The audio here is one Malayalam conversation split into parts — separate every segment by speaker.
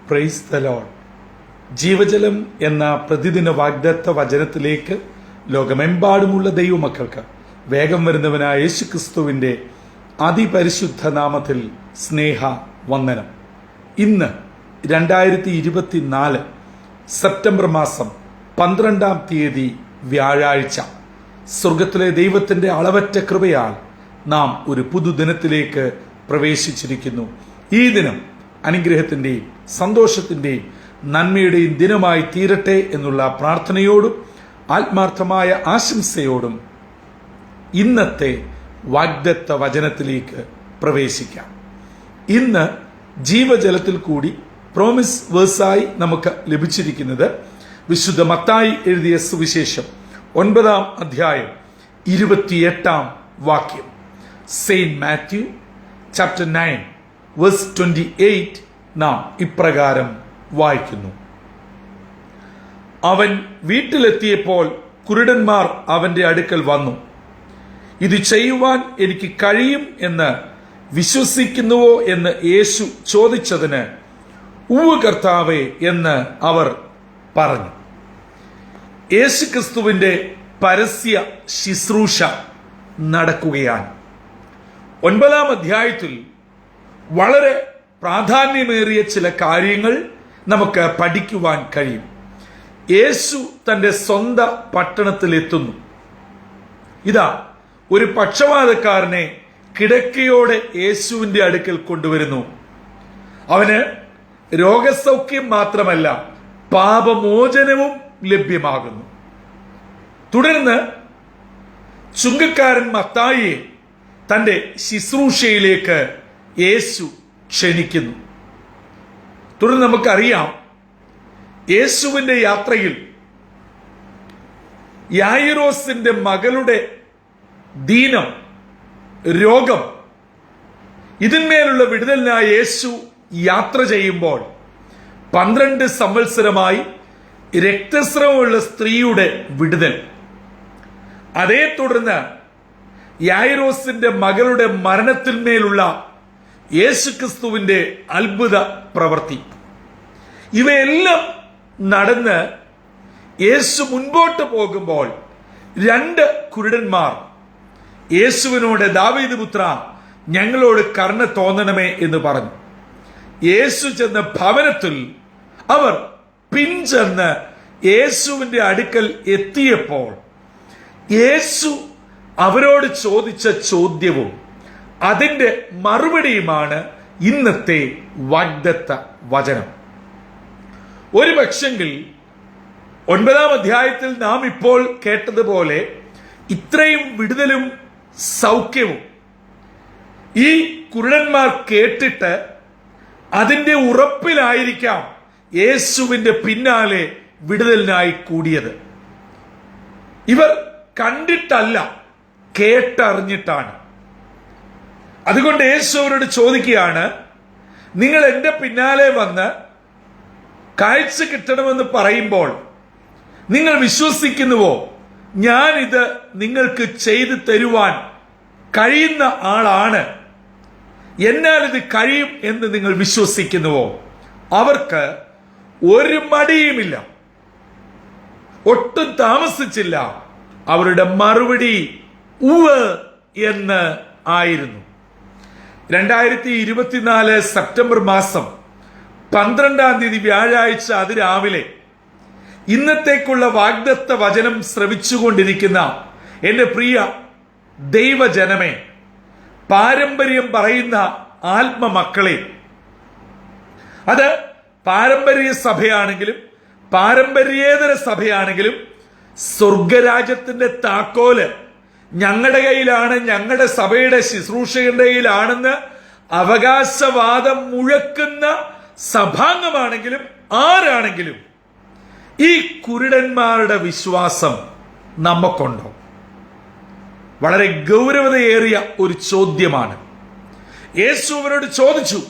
Speaker 1: Praise the Lord. ജീവജലം എന്ന പ്രതിദിന വാഗ്ദത്ത വചനത്തിലേക്ക് ലോകമെമ്പാടുമുള്ള ദൈവമക്കൾക്ക് വേഗം വരുന്നവനായ യേശുക്രിസ്തുവിന്റെ അതിപരിശുദ്ധ നാമത്തിൽ സ്നേഹ വന്ദനം. ഇന്ന് 2024 സെപ്റ്റംബർ മാസം 12-ാം തീയതി വ്യാഴാഴ്ച. സ്വർഗത്തിലെ ദൈവത്തിന്റെ അളവറ്റ കൃപയാൽ നാം ഒരു പുതുദിനത്തിലേക്ക് പ്രവേശിച്ചിരിക്കുന്നു. ഈ ദിനം അനുഗ്രഹത്തിന്റെയും സന്തോഷത്തിന്റെയും നന്മയുടെയും ദിനമായി തീരട്ടെ എന്നുള്ള പ്രാർത്ഥനയോടും ആത്മാർത്ഥമായ ആശംസയോടും ഇന്നത്തെ വാഗ്ദത്ത വചനത്തിലേക്ക് പ്രവേശിക്കാം. ഇന്ന് ജീവജലത്തിൽ കൂടി പ്രോമിസ് വേഴ്സായി നമുക്ക് ലഭിച്ചിരിക്കുന്നത് വിശുദ്ധ മത്തായി എഴുതിയ സുവിശേഷം 9-ാം അധ്യായം 28-ാം വാക്യം. സെയിന്റ് മാത്യു ചാപ്റ്റർ 9 വേഴ്സ് 28 നാം ഇപ്രകാരം വായിക്കുന്നു. അവൻ വീട്ടിലെത്തിയപ്പോൾ കുരുടന്മാർ അവന്റെ അടുക്കൽ വന്നു. ഇത് ചെയ്യുവാൻ എനിക്ക് കഴിയും എന്ന് വിശ്വസിക്കുന്നുവോ എന്ന് യേശു ചോദിച്ചതിന് ഉവ്വ് കർത്താവേ എന്ന് അവർ പറഞ്ഞു. യേശുക്രിസ്തുവിന്റെ പരസ്യ ശുശ്രൂഷ നടക്കുകയാണ്. 9-ാം അധ്യായത്തിൽ വളരെ പ്രാധാന്യമേറിയ ചില കാര്യങ്ങൾ നമുക്ക് പഠിക്കുവാൻ കഴിയും. യേശു തന്റെ സ്വന്തം പട്ടണത്തിൽ എത്തുന്നു. ഇതാ ഒരു പക്ഷവാതക്കാരനെ കിടക്കയോടെ യേശുവിന്റെ അടുക്കൽ കൊണ്ടുവരുന്നു. അവന് രോഗസൗഖ്യം മാത്രമല്ല, പാപമോചനവും ലഭ്യമാകുന്നു. തുടർന്ന് ചുങ്കക്കാരൻ മത്തായിയെ തന്റെ ശുശ്രൂഷയിലേക്ക് യേശു ക്ഷണിക്കുന്നു. തുടർന്ന് നമുക്കറിയാം, യേശുവിന്റെ യാത്രയിൽ യായിറോസിന്റെ മകളുടെ ദീനം, രോഗം, ഇതിന്മേലുള്ള വിടുതലിനായി യേശു യാത്ര ചെയ്യുമ്പോൾ 12 സംവത്സരമായി രക്തസ്രവമുള്ള സ്ത്രീയുടെ വിടുതൽ, അതേ തുടർന്ന് യായിറോസിന്റെ മകളുടെ മരണത്തിന്മേലുള്ള യേശുക്രിസ്തുവിന്റെ അത്ഭുത പ്രവൃത്തി, ഇവയെല്ലാം നടന്ന് യേശു മുൻപോട്ട് പോകുമ്പോൾ 2 കുരുടന്മാർ യേശുവിനോട് ദാവീദ് പുത്ര, ഞങ്ങളോട് കരുണ തോന്നണമേ എന്ന് പറഞ്ഞു. യേശു ചെന്ന ഭവനത്തിൽ അവർ പിൻചെന്ന് യേശുവിന്റെ അടുക്കൽ എത്തിയപ്പോൾ യേശു അവരോട് ചോദിച്ച ചോദ്യവും അതിന്റെ മറുപടിയുമാണ് ഇന്നത്തെ വാഗ്ദത്ത വചനം. ഒരു പക്ഷെങ്കിൽ 9-ാം അധ്യായത്തിൽ നാം ഇപ്പോൾ കേട്ടതുപോലെ ഇത്രയും വിടുതലും സൗഖ്യവും ഈ കുരുടന്മാർ കേട്ടിട്ട് അതിന്റെ ഉറപ്പിലായിരിക്കാം യേശുവിന്റെ പിന്നാലെ വിടുതലിനായി കൂടിയത്. ഇവർ കണ്ടിട്ടല്ല, കേട്ടറിഞ്ഞിട്ടാണ്. അതുകൊണ്ട് യേശു അവരോട് ചോദിക്കുകയാണ്, നിങ്ങൾ എന്റെ പിന്നാലെ വന്ന് കാഴ്ച കിട്ടണമെന്ന് പറയുമ്പോൾ നിങ്ങൾ വിശ്വസിക്കുന്നുവോ? ഞാനിത് നിങ്ങൾക്ക് ചെയ്തു തരുവാൻ കഴിയുന്ന ആളാണ്, എന്നാൽ ഇത് കഴിയും എന്ന് നിങ്ങൾ വിശ്വസിക്കുന്നുവോ? അവർക്ക് ഒരു മടിയുമില്ല, ഒട്ടും താമസിച്ചില്ല. അവരുടെ മറുപടി ഉവ്വ് എന്ന് ആയിരുന്നു. 2024 സെപ്റ്റംബർ മാസം 12-ാം തീയതി വ്യാഴാഴ്ച അതിരാവിലെ ഇന്നത്തേക്കുള്ള വാഗ്ദത്ത വചനം ശ്രവിച്ചുകൊണ്ടിരിക്കുന്ന എന്റെ പ്രിയ ദൈവജനമേ, പാരമ്പര്യം പറയുന്ന ആത്മമക്കളെ, അത് പാരമ്പര്യ സഭയാണെങ്കിലും പാരമ്പര്യേതര സഭയാണെങ്കിലും സ്വർഗരാജ്യത്തിന്റെ താക്കോല് ഞങ്ങളുടെ കയ്യിലാണ്, ഞങ്ങളുടെ സഭയുടെ ശുശ്രൂഷകന്റെ കയ്യിലാണെന്ന് അവകാശവാദം മുഴക്കുന്ന സഭാംഗമാണെങ്കിലും ആരാണെങ്കിലും ഈ കുരുടന്മാരുടെ വിശ്വാസം നമുക്കുണ്ടോ? വളരെ ഗൗരവതയേറിയ ഒരു ചോദ്യമാണ്. യേശു അവരോട് ചോദിച്ചു,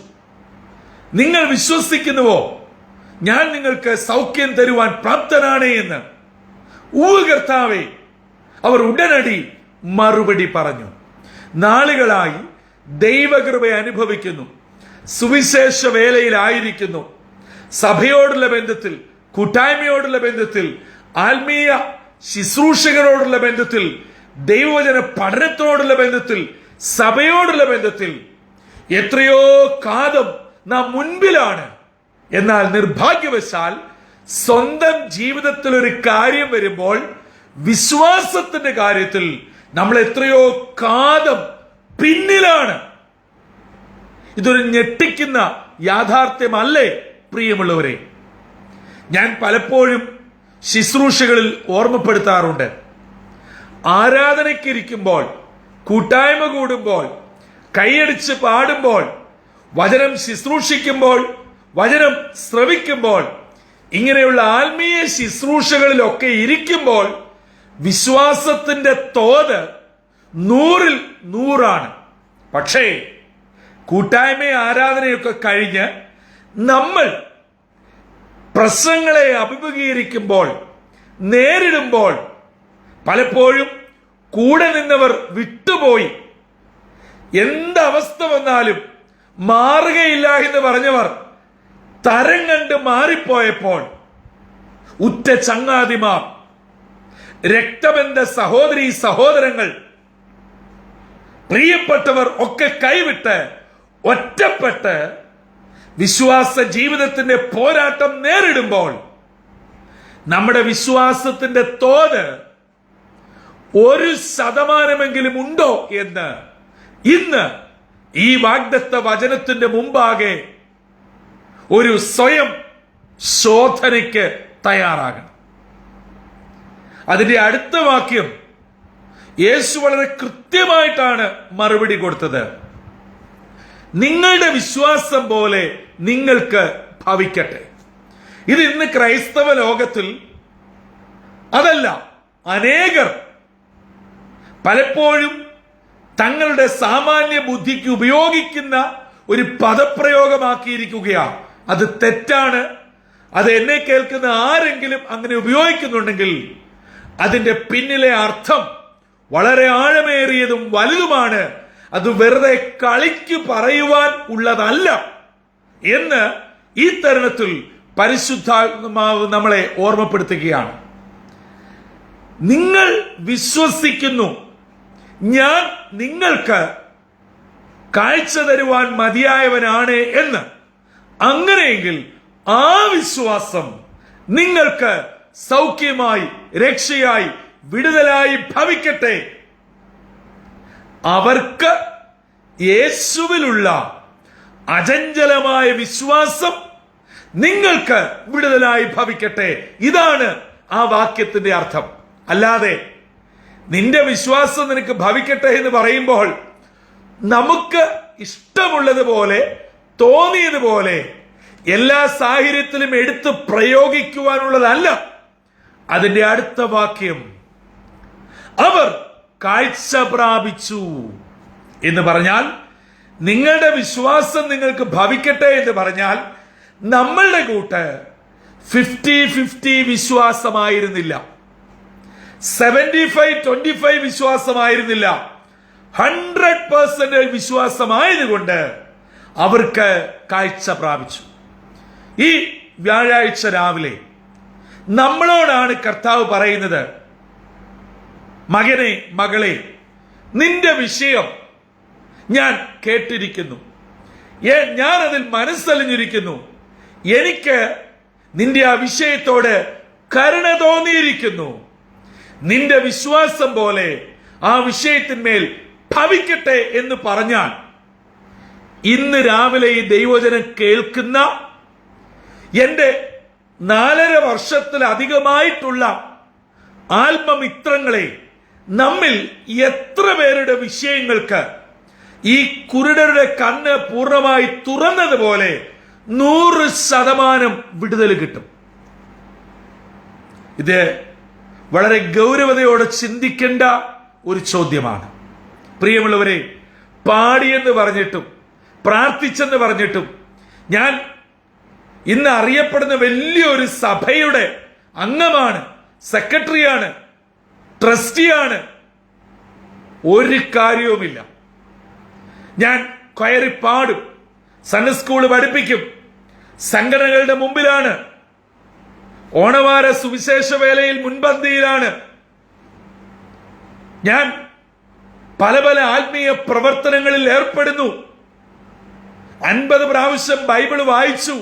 Speaker 1: നിങ്ങൾ വിശ്വസിക്കുന്നുവോ ഞാൻ നിങ്ങൾക്ക് സൗഖ്യം തരുവാൻ പ്രാപ്തനാണ് എന്ന്? ഉവ്വ് കർത്താവേ, അവർ ഉടനടി മറുപടി പറഞ്ഞു. നാളുകളായി ദൈവകൃപ അനുഭവിക്കുന്നു, സുവിശേഷ വേലയിലായിരിക്കുന്നു, സഭയോടുള്ള ബന്ധത്തിൽ, കൂട്ടായ്മയോടുള്ള ബന്ധത്തിൽ, ആത്മീയ ശുശ്രൂഷകരോടുള്ള ബന്ധത്തിൽ, ദൈവവചന പഠനത്തോടുള്ള ബന്ധത്തിൽ, സഭയോടുള്ള ബന്ധത്തിൽ എത്രയോ കാലം നാം മുൻപിലാണ്. എന്നാൽ നിർഭാഗ്യവശാൽ സ്വന്തം ജീവിതത്തിൽ ഒരു കാര്യം വരുമ്പോൾ, വിശ്വാസത്തിന്റെ കാര്യത്തിൽ നമ്മൾ എത്രയോ കാലം പിന്നിലാണ്. ഇതൊരു ഞെട്ടിക്കുന്ന യാഥാർത്ഥ്യമല്ലേ പ്രിയമുള്ളവരെ? ഞാൻ പലപ്പോഴും ശുശ്രൂഷകളിൽ ഓർമ്മപ്പെടുത്താറുണ്ട്. ആരാധനയ്ക്കിരിക്കുമ്പോൾ, കൂട്ടായ്മ കൂടുമ്പോൾ, കൈയടിച്ച് പാടുമ്പോൾ, വചനം ശുശ്രൂഷിക്കുമ്പോൾ, വചനം ശ്രവിക്കുമ്പോൾ, ഇങ്ങനെയുള്ള ആത്മീയ ശുശ്രൂഷകളിലൊക്കെ ഇരിക്കുമ്പോൾ വിശ്വാസത്തിന്റെ തോത് 100-ൽ 100 പക്ഷേ കൂട്ടായ്മ ആരാധനയൊക്കെ കഴിഞ്ഞ് നമ്മൾ പ്രശ്നങ്ങളെ അഭിമുഖീകരിക്കുമ്പോൾ, നേരിടുമ്പോൾ, പലപ്പോഴും കൂടെ നിന്നവർ വിട്ടുപോയി, എന്തവസ്ഥ വന്നാലും മാറുകയില്ല എന്ന് പറഞ്ഞവർ തരം കണ്ട് മാറിപ്പോയപ്പോൾ, ഉറ്റ ചങ്ങാതിമാർ, രക്തബന്ധ സഹോദരീ സഹോദരങ്ങൾ, പ്രിയപ്പെട്ടവർ ഒക്കെ കൈവിട്ട് ഒറ്റപ്പെട്ട് വിശ്വാസ ജീവിതത്തിന്റെ പോരാട്ടം നേരിടുമ്പോൾ നമ്മുടെ വിശ്വാസത്തിന്റെ തോത് 1% ഉണ്ടോ എന്ന് ഇന്ന് ഈ വാഗ്ദത്ത വചനത്തിന്റെ മുമ്പാകെ ഒരു സ്വയം ശോധനയ്ക്ക് തയ്യാറാകണം. അതിന്റെ അടുത്ത വാക്യം യേശു വളരെ കൃത്യമായിട്ടാണ് മറുപടി കൊടുത്തത്. നിങ്ങളുടെ വിശ്വാസം പോലെ നിങ്ങൾക്ക് ഭവിക്കട്ടെ. ഇത് ഇന്ന് ക്രൈസ്തവ ലോകത്തിൽ അതല്ല, അനേകർ പലപ്പോഴും തങ്ങളുടെ സാമാന്യ ബുദ്ധിക്ക് ഉപയോഗിക്കുന്ന ഒരു പദപ്രയോഗമാക്കിയിരിക്കുകയാണ്. അത് തെറ്റാണ്. അത് എന്നെ കേൾക്കുന്ന ആരെങ്കിലും അങ്ങനെ ഉപയോഗിക്കുന്നുണ്ടെങ്കിൽ അതിന്റെ പിന്നിലെ അർത്ഥം വളരെ ആഴമേറിയതും വലുതുമാണ്. അത് വെറുതെ കളിക്ക് പറയുവാൻ ഉള്ളതല്ല എന്ന് ഈ തരുണത്തിൽ പരിശുദ്ധാത്മാവ് നമ്മളെ ഓർമ്മപ്പെടുത്തുകയാണ്. നിങ്ങൾ വിശ്വസിക്കുന്നു, ഞാൻ നിങ്ങൾക്ക് കാഴ്ച തരുവാൻ മതിയായവനാണ് എന്ന്. അങ്ങനെയെങ്കിൽ ആ വിശ്വാസം നിങ്ങൾക്ക് സൗഖ്യമായി, രക്ഷയായി, വിടുതലായി ഭവിക്കട്ടെ. അവർക്ക് യേശുവിലുള്ള അചഞ്ചലമായ വിശ്വാസം നിങ്ങൾക്ക് വിടുതലായി ഭവിക്കട്ടെ. ഇതാണ് ആ വാക്യത്തിന്റെ അർത്ഥം. അല്ലാതെ നിന്റെ വിശ്വാസം നിനക്ക് ഭവിക്കട്ടെ എന്ന് പറയുമ്പോൾ നമുക്ക് ഇഷ്ടമുള്ളതുപോലെ, തോന്നിയതുപോലെ എല്ലാ സാഹചര്യത്തിലും എടുത്ത് പ്രയോഗിക്കുവാനുള്ളതല്ല. അതിന്റെ അടുത്ത വാക്യം, അവർ കാഴ്ച പ്രാപിച്ചു എന്ന് പറഞ്ഞാൽ, നിങ്ങളുടെ വിശ്വാസം നിങ്ങൾക്ക് ഭവിക്കട്ടെ എന്ന് പറഞ്ഞാൽ നമ്മളുടെ കൂട്ട് 50-50 വിശ്വാസമായിരുന്നില്ല, 75-25 വിശ്വാസമായിരുന്നില്ല, 100% വിശ്വാസമായതുകൊണ്ട് അവർക്ക് കാഴ്ച പ്രാപിച്ചു. ഈ വ്യാഴാഴ്ച രാവിലെ നമ്മളോടാണ് കർത്താവ് പറയുന്നത്, മകനെ, മകളെ, നിന്റെ വിഷയം ഞാൻ കേട്ടിരിക്കുന്നു, ഞാൻ അതിൽ മനസ്സലിഞ്ഞിരിക്കുന്നു, എനിക്ക് നിന്റെ ആ വിഷയത്തോട് കരുണ തോന്നിയിരിക്കുന്നു. നിന്റെ വിശ്വാസം പോലെ ആ വിഷയത്തിന്മേൽ ഭവിക്കട്ടെ എന്ന് പറഞ്ഞാൽ, ഇന്ന് രാവിലെ ഈ ദൈവവചനം കേൾക്കുന്ന എന്റെ 4.5 വർഷത്തിലധികമായിട്ടുള്ള ആത്മമിത്രങ്ങളെ, നമ്മിൽ എത്ര പേരുടെ വിഷയങ്ങൾക്ക് ഈ കുരുടരുടെ കണ്ണ് പൂർണ്ണമായി തുറന്നതുപോലെ 100% വിടുതൽ കിട്ടും. ഇത് വളരെ ഗൗരവതയോടെ ചിന്തിക്കേണ്ട ഒരു ചോദ്യമാണ്. പ്രിയമുള്ളവരെ, പാടിയെന്ന് പറഞ്ഞിട്ടും പ്രാർത്ഥിച്ചെന്ന് പറഞ്ഞിട്ടും ഞാൻ ഇന്ന് അറിയപ്പെടുന്ന വലിയൊരു സഭയുടെ അംഗമാണ്, സെക്രട്ടറിയാണ്, ട്രസ്റ്റിയാണ്, ഒരു കാര്യവുമില്ല. ഞാൻ കയറി പാടും, സൺഡേ സ്കൂൾ പഠിപ്പിക്കും, സംഘടനകളുടെ മുമ്പിലാണ്. ഓണവാര സുവിശേഷ വേലയിൽ മുൻപന്തിയിലാണ്. ഞാൻ പല പല ആത്മീയ പ്രവർത്തനങ്ങളിൽ ഏർപ്പെടുന്നു. 50 പ്രാവശ്യം ബൈബിൾ വായിച്ചു.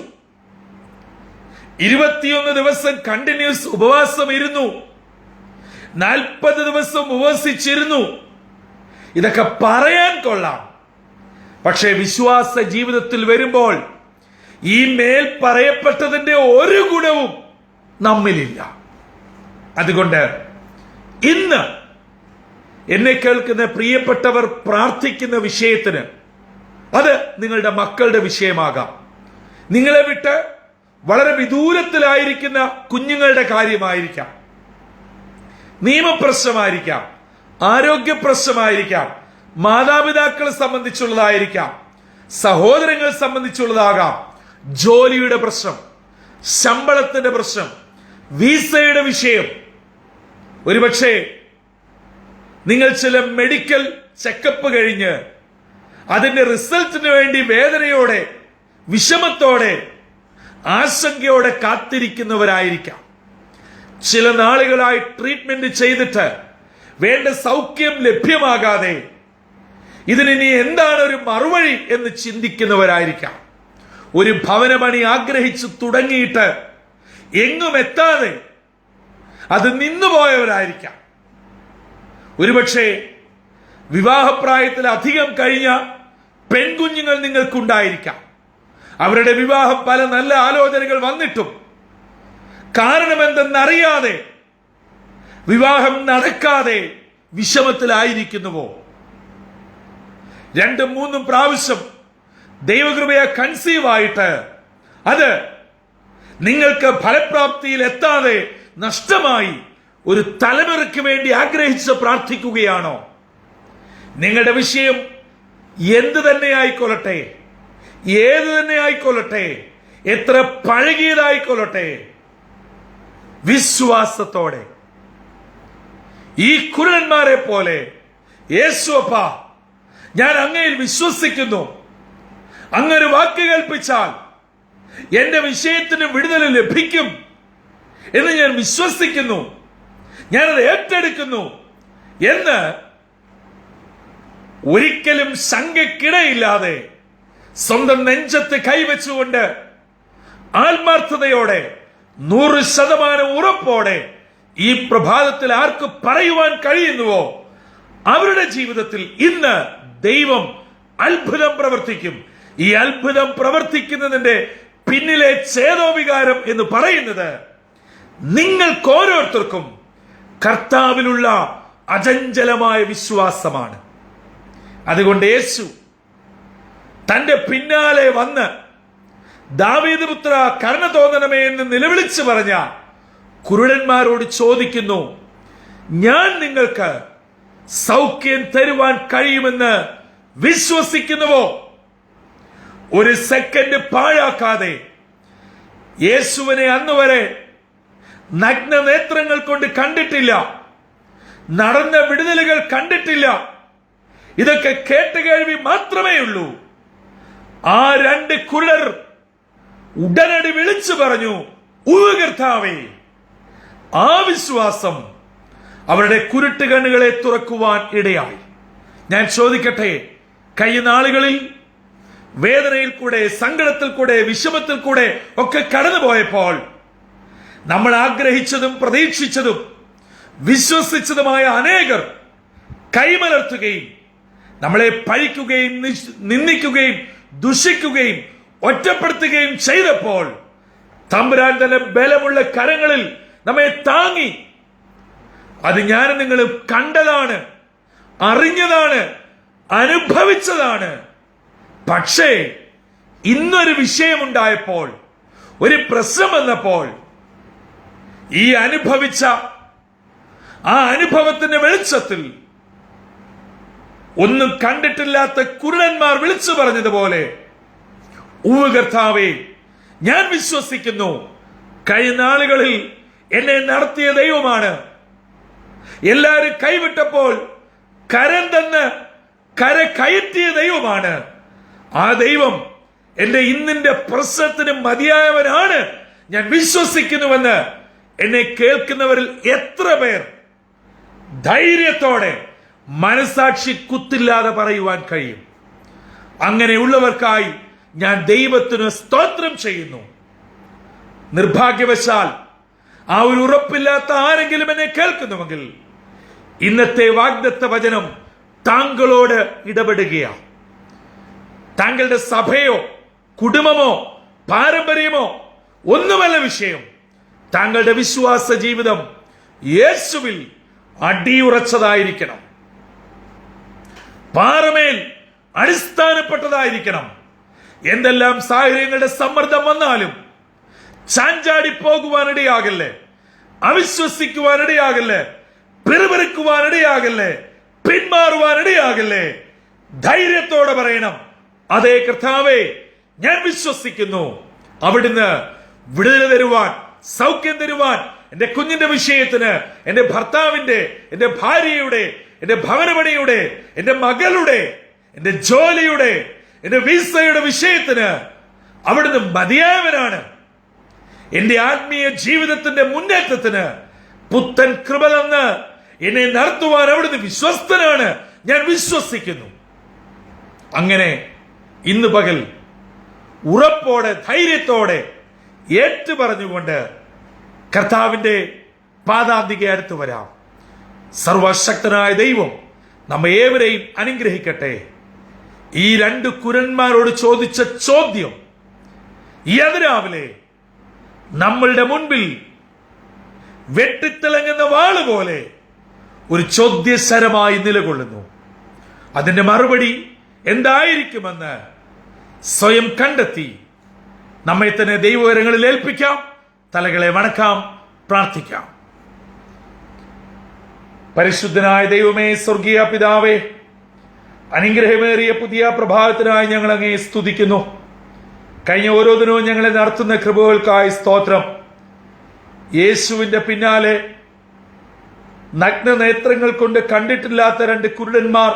Speaker 1: 21 ദിവസം കണ്ടിന്യൂസ് ഉപവാസം ഇരുന്നു. 40 ദിവസം ഉപവസിച്ചിരുന്നു. ഇതൊക്കെ പറയാൻ കൊള്ളാം. പക്ഷേ വിശ്വാസ ജീവിതത്തിൽ വരുമ്പോൾ ഈ മേൽ പറയപ്പെട്ടതിന്റെ ഒരു ഗുണവും നമ്മിലില്ല. അതുകൊണ്ട് ഇന്ന് എന്നെ കേൾക്കുന്ന പ്രിയപ്പെട്ടവർ പ്രാർത്ഥിക്കുന്ന വിഷയത്തിന്, അത് നിങ്ങളുടെ മക്കളുടെ വിഷയമാകാം, നിങ്ങളെ വിട്ട് വളരെ വിദൂരത്തിലായിരിക്കുന്ന കുഞ്ഞുങ്ങളുടെ കാര്യമായിരിക്കാം, നിയമപ്രശ്നമായിരിക്കാം, ആരോഗ്യ പ്രശ്നമായിരിക്കാം, മാതാപിതാക്കളെ സംബന്ധിച്ചുള്ളതായിരിക്കാം, സഹോദരങ്ങളെ സംബന്ധിച്ചുള്ളതാകാം, ജോലിയുടെ പ്രശ്നം, ശമ്പളത്തിന്റെ പ്രശ്നം, വിസയുടെ വിഷയം. ഒരുപക്ഷെ നിങ്ങൾ ചില മെഡിക്കൽ ചെക്കപ്പ് കഴിഞ്ഞ് അതിന്റെ റിസൾട്ടിന് വേണ്ടി വേദനയോടെ, വിഷമത്തോടെ, ആശങ്കയോടെ കാത്തിരിക്കുന്നവരായിരിക്കാം. ചില നാളുകളായി ട്രീറ്റ്മെന്റ് ചെയ്തിട്ട് വേണ്ട സൗഖ്യം ലഭ്യമാകാതെ ഇതിനി എന്താണ് ഒരു മറുവഴി എന്ന് ചിന്തിക്കുന്നവരായിരിക്കാം. ഒരു ഭവനമണി ആഗ്രഹിച്ചു തുടങ്ങിയിട്ട് എങ്ങും എത്താതെ അത് നിന്നുപോയവരായിരിക്കാം. ഒരുപക്ഷെ വിവാഹപ്രായത്തിൽ അധികം കഴിഞ്ഞ പെൺകുഞ്ഞുങ്ങൾ നിങ്ങൾക്കുണ്ടായിരിക്കാം. അവരുടെ വിവാഹം പല നല്ല ആലോചനകൾ വന്നിട്ടും കാരണമെന്തെന്നറിയാതെ വിവാഹം നടക്കാതെ വിഷമത്തിലായിരിക്കുന്നുവോ? 2-3 പ്രാവശ്യം ദൈവകൃപയെ കൺസീവ് ആയിട്ട് അത് നിങ്ങൾക്ക് ഫലപ്രാപ്തിയിൽ എത്താതെ നഷ്ടമായി ഒരു തലമുറയ്ക്ക് വേണ്ടി ആഗ്രഹിച്ച് പ്രാർത്ഥിക്കുകയാണോ? നിങ്ങളുടെ വിഷയം എന്ത് തന്നെ ആയിക്കൊള്ളട്ടെ, ഏത് തന്നെ ആയിക്കൊള്ളട്ടെ, എത്ര പഴകിയതായിക്കൊള്ളട്ടെ, വിശ്വാസത്തോടെ ഈ കുരുടന്മാരെ പോലെ യേശുവപ്പ, ഞാൻ അങ്ങയിൽ വിശ്വസിക്കുന്നു, അങ്ങൊരു വാക്ക് കേൾപ്പിച്ചാൽ എന്റെ വിഷയത്തിന് വിടുതൽ ലഭിക്കും എന്ന് ഞാൻ വിശ്വസിക്കുന്നു, ഞാനത് ഏറ്റെടുക്കുന്നു എന്ന് ഒരിക്കലും ശങ്കയ്ക്കിടയില്ലാതെ സ്വന്തം നെഞ്ചത്ത് കൈവച്ചുകൊണ്ട് ആത്മാർത്ഥതയോടെ 100% ഉറപ്പോടെ ഈ പ്രഭാതത്തിൽ ആർക്ക് പറയുവാൻ കഴിയുന്നുവോ അവരുടെ ജീവിതത്തിൽ ഇന്ന് ദൈവം അത്ഭുതം പ്രവർത്തിക്കും. ഈ അത്ഭുതം പ്രവർത്തിക്കുന്നതിന്റെ പിന്നിലെ ചേതോവികാരം എന്ന് പറയുന്നത് നിങ്ങൾക്ക് ഓരോരുത്തർക്കും കർത്താവിലുള്ള അചഞ്ചലമായ വിശ്വാസമാണ്. അതുകൊണ്ട് യേശു തന്റെ പിന്നാലെ വന്ന് ദാവീദ് പുത്ര കരുണ തോന്നണമേ എന്ന് നിലവിളിച്ചു പറഞ്ഞ കുരുടന്മാരോട് ചോദിക്കുന്നു, ഞാൻ നിങ്ങൾക്ക് സൗഖ്യം തരുവാൻ കഴിയുമെന്ന് വിശ്വസിക്കുന്നുവോ? ഒരു സെക്കൻഡ് പാഴാക്കാതെ യേശുവിനെ അന്നുവരെ നഗ്ന നേത്രങ്ങൾ കൊണ്ട് കണ്ടിട്ടില്ല, നടന്ന വിടുതലുകൾ കണ്ടിട്ടില്ല, ഇതൊക്കെ കേട്ടുകേൾവി മാത്രമേ ഉള്ളൂ. ആ 2 കുരുടർ ഉടനടി വിളിച്ചു പറഞ്ഞു, കർത്താവേ. ആ വിശ്വാസം അവരുടെ കുരുട്ട് കണ്ണുകളെ തുറക്കുവാൻ ഇടയായി. ഞാൻ ചോദിക്കട്ടെ, കഴിഞ്ഞ നാളുകളിൽ വേദനയിൽ കൂടെ, സങ്കടത്തിൽ കൂടെ, വിഷമത്തിൽ കൂടെ ഒക്കെ കടന്നുപോയപ്പോൾ നമ്മൾ ആഗ്രഹിച്ചതും പ്രതീക്ഷിച്ചതും വിശ്വസിച്ചതുമായ അനേകർ കൈമലർത്തുകയും നമ്മളെ പഴിക്കുകയും നിന്ദിക്കുകയും ദുഷിക്കുകയും ഒറ്റപ്പെടുത്തുകയും ചെയ്തപ്പോൾ തമ്പുരാൻ തന്നെ ബലമുള്ള കരങ്ങളിൽ നമ്മെ താങ്ങി. അത് ഞാനും നിങ്ങൾ കണ്ടതാണ്, അറിഞ്ഞതാണ്, അനുഭവിച്ചതാണ്. പക്ഷേ ഇന്നൊരു വിഷയമുണ്ടായപ്പോൾ, ഒരു പ്രശ്നം വന്നപ്പോൾ, ഈ അനുഭവിച്ച ആ അനുഭവത്തിന്റെ വെളിച്ചത്തിൽ ഒന്നും കണ്ടിട്ടില്ലാത്ത കുരുടന്മാർ വിളിച്ചു പറഞ്ഞതുപോലെ, കർത്താവേ, ഞാൻ വിശ്വസിക്കുന്നു, കഴിഞ്ഞ നാളുകളിൽ എന്നെ നടത്തിയ ദൈവമാണ്. എല്ലാവരും കൈവിട്ടപ്പോൾ കരം തന്ന് കര കയറ്റിയ ദൈവമാണ്. ആ ദൈവം എന്റെ ഇന്നിന്റെ പ്രശ്നത്തിന് മതിയായവനാണ് ഞാൻ വിശ്വസിക്കുന്നുവെന്ന് എന്നെ കേൾക്കുന്നവരിൽ എത്ര പേർ ധൈര്യത്തോടെ മനസാക്ഷി കുത്തില്ലാതെ പറയുവാൻ കഴിയും? അങ്ങനെയുള്ളവർക്കായി ഞാൻ ദൈവത്തിന് സ്തോത്രം ചെയ്യുന്നു. നിർഭാഗ്യവശാൽ ആ ഒരു ഉറപ്പില്ലാത്ത ആരെങ്കിലും എന്നെ കേൾക്കുന്നുവെങ്കിൽ ഇന്നത്തെ വാഗ്ദത്ത വചനം താങ്കളോട് ഇടപെടുകയാണ്. താങ്കളുടെ സഭയോ കുടുംബമോ പാരമ്പര്യമോ ഒന്നുമല്ല വിഷയം. താങ്കളുടെ വിശ്വാസ ജീവിതം യേശുവിൽ അടിയുറച്ചതായിരിക്കണം, പാറമേൽ അടിസ്ഥാനപ്പെട്ടതായിരിക്കണം. എന്തെല്ലാം സാഹചര്യങ്ങളുടെ സമ്മർദ്ദം വന്നാലും ചാഞ്ചാടി പോകുവാനിടയാകല്ലേ, അവിശ്വസിക്കുവാനിടയാകല്ലേ, പിറുപിറുക്കുവാനിടയാകല്ലേ, പിന്മാറുവാനിടയാകല്ലേ. ധൈര്യത്തോടെ പറയണം, അതേ കർത്താവേ, ഞാൻ വിശ്വസിക്കുന്നു. അവിടുന്ന് വിടുതൽ തരുവാൻ, സൗഖ്യം തരുവാൻ, എന്റെ കുഞ്ഞിന്റെ വിഷയത്തിന്, എന്റെ ഭർത്താവിന്റെ, എന്റെ ഭാര്യയുടെ, എന്റെ ഭവനപണിയുടെ, എന്റെ മകളുടെ, എന്റെ ജോലിയുടെ, എന്റെ വിസയുടെ വിഷയത്തിന് അവിടുന്ന് മതിയായവനാണ്. എന്റെ ആത്മീയ ജീവിതത്തിന്റെ മുന്നേറ്റത്തിന് പുത്തൻ കൃപ തന്ന് എന്നെ നടത്തുവാൻ അവിടുന്ന് വിശ്വസ്തനാണ്. ഞാൻ വിശ്വസിക്കുന്നു. അങ്ങനെ ഇന്ന് പകൽ ഉറപ്പോടെ ധൈര്യത്തോടെ ഏറ്റു പറഞ്ഞുകൊണ്ട് കർത്താവിന്റെ പാദാന്തിക അടുത്ത് വരാം. സർവശക്തനായ ദൈവം നമ്മെ ഏവരെയും അനുഗ്രഹിക്കട്ടെ. ഈ രണ്ട് കുരന്മാരോട് ചോദിച്ച ചോദ്യം ഈ അതിരാവിലെ നമ്മളുടെ മുൻപിൽ വെട്ടിത്തിളങ്ങുന്ന വാള് പോലെ ഒരു ചോദ്യശരമായി നിലകൊള്ളുന്നു. അതിന്റെ മറുപടി എന്തായിരിക്കുമെന്ന് സ്വയം കണ്ടെത്തി നമ്മെ തന്നെ ദൈവകരങ്ങളിൽ ഏൽപ്പിക്കാം. തലകളെ വണക്കാം, പ്രാർത്ഥിക്കാം. പരിശുദ്ധനായ ദൈവമേ, സ്വർഗീയ പിതാവേ, അനുഗ്രഹമേറിയ പുതിയ പ്രഭാതത്തിനായി ഞങ്ങൾ അങ്ങേ സ്തുതിക്കുന്നു. കഴിഞ്ഞ ഓരോ ദിനവും ഞങ്ങളെ നടത്തുന്ന കൃപകൾക്കായി സ്തോത്രം. യേശുവിന്റെ പിന്നാലെ നഗ്നനേത്രങ്ങൾ കൊണ്ട് കണ്ടിട്ടില്ലാത്ത രണ്ട് കുരുടന്മാർ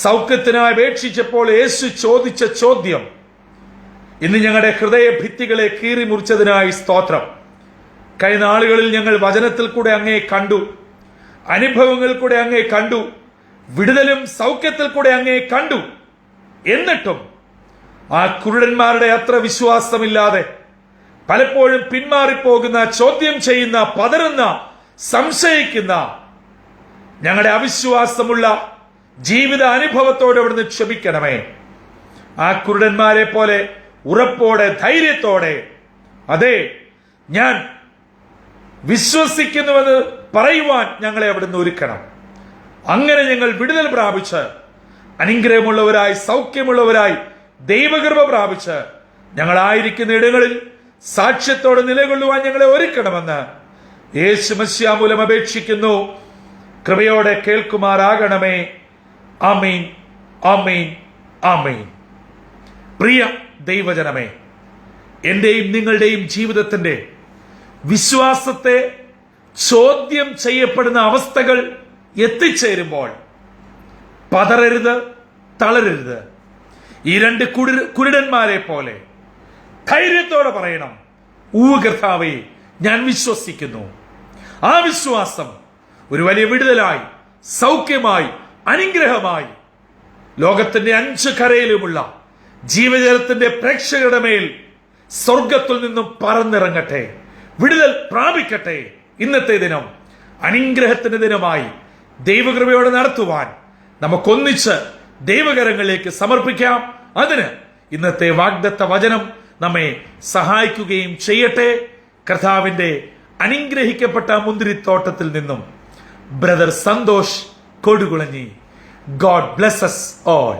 Speaker 1: സൗഖ്യത്തിനായി അപേക്ഷിച്ചപ്പോൾ യേശു ചോദിച്ച ചോദ്യം ഇന്ന് ഞങ്ങളുടെ ഹൃദയ ഭിത്തികളെ കീറി മുറിച്ചതിനായി സ്തോത്രം. കഴിഞ്ഞ നാളുകളിൽ ഞങ്ങൾ വചനത്തിൽ കൂടെ അങ്ങേ കണ്ടു, അനുഭവങ്ങൾ കൂടെ അങ്ങേ കണ്ടു, വിടുതലും സൗഖ്യത്തിൽ കൂടെ അങ്ങേ കണ്ടു. എന്നിട്ടും ആ കുരുടന്മാരുടെ അത്ര വിശ്വാസമില്ലാതെ പലപ്പോഴും പിന്മാറിപ്പോകുന്ന, ചോദ്യം ചെയ്യുന്ന, പതറുന്ന, സംശയിക്കുന്ന ഞങ്ങളുടെ അവിശ്വാസമുള്ള ജീവിത അനുഭവത്തോടെ അവിടുന്ന് ക്ഷമിക്കണമേ. ആ കുരുടന്മാരെ പോലെ ഉറപ്പോടെ ധൈര്യത്തോടെ അതെ ഞാൻ വിശ്വസിക്കുന്നുവെന്ന് പറയുവാൻ ഞങ്ങളെ അവിടുന്ന് ഒരുക്കണം. അങ്ങനെ ഞങ്ങൾ വിടുതൽ പ്രാപിച്ച് അനുഗ്രഹമുള്ളവരായി, സൗഖ്യമുള്ളവരായി, ദൈവകൃപ പ്രാപിച്ച് ഞങ്ങളായിരിക്കുന്ന ഇടങ്ങളിൽ സാക്ഷ്യത്തോടെ നിലകൊള്ളുവാൻ ഞങ്ങളെ ഒരുക്കണമെന്ന് യേശു മശിഹാ മൂലം അപേക്ഷിക്കുന്നു. കൃപയോടെ കേൾക്കുമാറാകണമേ. ആമീൻ, ആമീൻ, ആമീൻ. പ്രിയ ദൈവജനമേ, എന്റെയും നിങ്ങളുടെയും ജീവിതത്തിന്റെ വിശ്വാസത്തെ ചോദ്യം ചെയ്യപ്പെടുന്ന അവസ്ഥകൾ എത്തിച്ചേരുമ്പോൾ പതറരുത്, തളരരുത്. ഈ രണ്ട് കുരുടന്മാരെ പോലെ ധൈര്യത്തോടെ പറയണം, കർത്താവേ, ഞാൻ വിശ്വസിക്കുന്നു. ആ വിശ്വാസം ഒരു വലിയ വിടുതലായി, സൗഖ്യമായി, അനുഗ്രഹമായി ലോകത്തിന്റെ 5 കരയിലുമുള്ള ജീവജലത്തിന്റെ പ്രേക്ഷകരുടെ മേൽ സ്വർഗത്തിൽ നിന്നും പറന്നിറങ്ങട്ടെ, വിടുതൽ പ്രാപിക്കട്ടെ. ഇന്നത്തെ ദിനം അനുഗ്രഹത്തിന്റെ ദിനമായി ദൈവകൃപയോടെ നടത്തുവാൻ നമുക്കൊന്നിച്ച് ദൈവകരങ്ങളിലേക്ക് സമർപ്പിക്കാം. അതിന് ഇന്നത്തെ വാഗ്ദത്ത വചനം നമ്മെ സഹായിക്കുകയും ചെയ്യട്ടെ. കർത്താവിന്റെ അനുഗ്രഹിക്കപ്പെട്ട മുന്തിരിത്തോട്ടത്തിൽ നിന്നും brother Santhosh Kodukulanji. God bless us all.